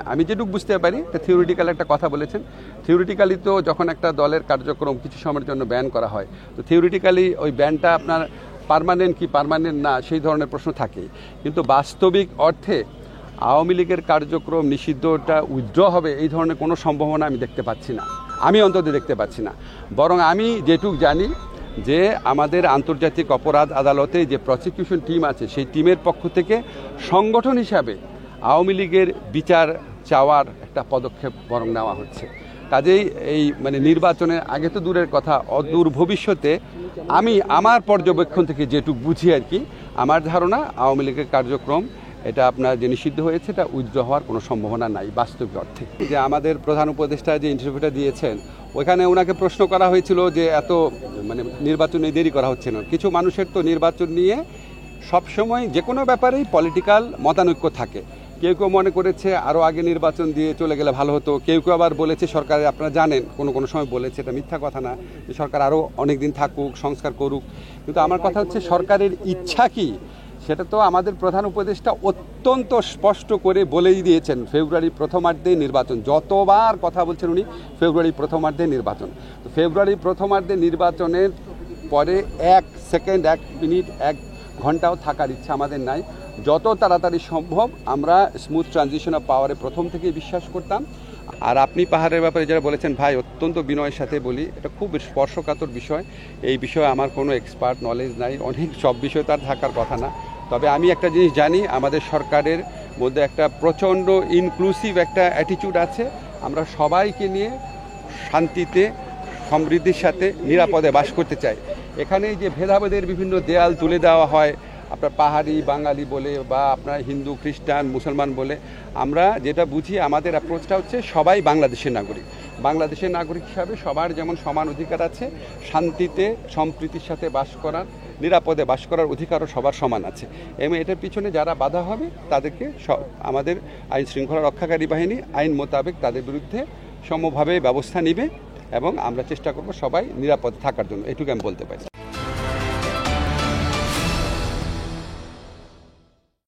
আমি যেটুকু বুঝতে পারি থিওরিটিক্যাল একটা কথা বলেছেন। থিওরিটিক্যালি তো যখন একটা দলের কার্যক্রম কিছু সময়ের জন্য ব্যান করা হয়, তো থিওরিটিক্যালি ওই ব্যানটা আপনার পার্মানেন্ট কি পার্মানেন্ট না সেই ধরনের প্রশ্ন থাকে। কিন্তু বাস্তবিক অর্থে আওয়ামী লীগের কার্যক্রম নিষিদ্ধটা উইথড্র হবে এই ধরনের কোনো সম্ভাবনা আমি দেখতে পাচ্ছি না, আমি অন্তত দেখতে পাচ্ছি না। বরং আমি যেটুক জানি যে আমাদের আন্তর্জাতিক অপরাধ আদালতে যে প্রসিকিউশন টিম আছে সেই টিমের পক্ষ থেকে সংগঠন হিসাবে আওয়ামী লীগের বিচার চাওয়ার একটা পদক্ষেপ বরং নেওয়া হচ্ছে। কাজেই এই নির্বাচনের আগে তো দূরের কথা, অদূর ভবিষ্যতে আমি আমার পর্যবেক্ষণ থেকে যেটুকু বুঝি আর কি, আমার ধারণা আওয়ামী লীগের কার্যক্রম এটা আপনার যে নিষিদ্ধ হয়েছে এটা উইথড্র হওয়ার কোনো সম্ভাবনা নাই বাস্তবিক অর্থে। যে আমাদের প্রধান উপদেষ্টা যে ইন্টারভিউটা দিয়েছেন ওইখানে ওনাকে প্রশ্ন করা হয়েছিল যে এত নির্বাচনে দেরি করা হচ্ছে না। কিছু মানুষের তো নির্বাচন নিয়ে সবসময় যে কোনো ব্যাপারেই পলিটিক্যাল মতানৈক্য থাকে। কেউ কেউ মনে করেছে আরও আগে নির্বাচন দিয়ে চলে গেলে ভালো হতো, কেউ কেউ আবার বলেছে সরকার, আপনারা জানেন কোনো সময় বলেছে, এটা মিথ্যা কথা না, যে সরকার আরও অনেক দিন থাকুক, সংস্কার করুক। কিন্তু আমার কথা হচ্ছে সরকারের ইচ্ছা কি সেটা তো আমাদের প্রধান উপদেষ্টা অত্যন্ত স্পষ্ট করে বলেই দিয়েছেন। ফেব্রুয়ারি প্রথমার্ধে নির্বাচন, যতবার কথা বলছেন উনি ফেব্রুয়ারি প্রথমার্ধে নির্বাচন। তো ফেব্রুয়ারি প্রথমার্ধে নির্বাচনের পরে 1 সেকেন্ড 1 মিনিট 1 ঘন্টাও থাকার ইচ্ছা আমাদের নাই। যত তাড়াতাড়ি সম্ভব আমরা স্মুথ ট্রানজিশন অফ পাওয়ারে প্রথম থেকেই বিশ্বাস করতাম। আর আপনি পাহাড়ের ব্যাপারে যারা বলেছেন, ভাই অত্যন্ত বিনয়ের সাথে বলি, এটা খুব স্পর্শকাতর বিষয়। এই বিষয়ে আমার কোনো এক্সপার্ট নলেজ নাই, অনেক সব বিষয় তার থাকার কথা না। তবে আমি একটা জিনিস জানি, আমাদের সরকারের মধ্যে একটা প্রচণ্ড ইনক্লুসিভ একটা অ্যাটিটিউড আছে। আমরা সবাইকে নিয়ে শান্তিতে সমৃদ্ধির সাথে নিরাপদে বাস করতে চাই। এখানে যে ভেদাভেদের বিভিন্ন দেয়াল তুলে দেওয়া হয়, আপনার পাহাড়ি বাঙালি বলে বা আপনার হিন্দু খ্রিস্টান মুসলমান বলে, আমরা যেটা বুঝি আমাদের অ্যাপ্রোচটা হচ্ছে সবাই বাংলাদেশের নাগরিক। বাংলাদেশের নাগরিক হিসাবে সবার যেমন সমান অধিকার আছে, শান্তিতে সম্প্রীতির সাথে বাস করার, নিরাপদে বাস করার অধিকারও সবার সমান আছে। এবং এটার পিছনে যারা বাধা হবে তাদেরকে আমাদের আইন শৃঙ্খলা রক্ষাকারী বাহিনী আইন মোতাবেক তাদের বিরুদ্ধে সমভাবে ব্যবস্থা নেবে এবং আমরা চেষ্টা করব সবাই নিরাপদে থাকার জন্য। এটুকু আমি বলতে পারি।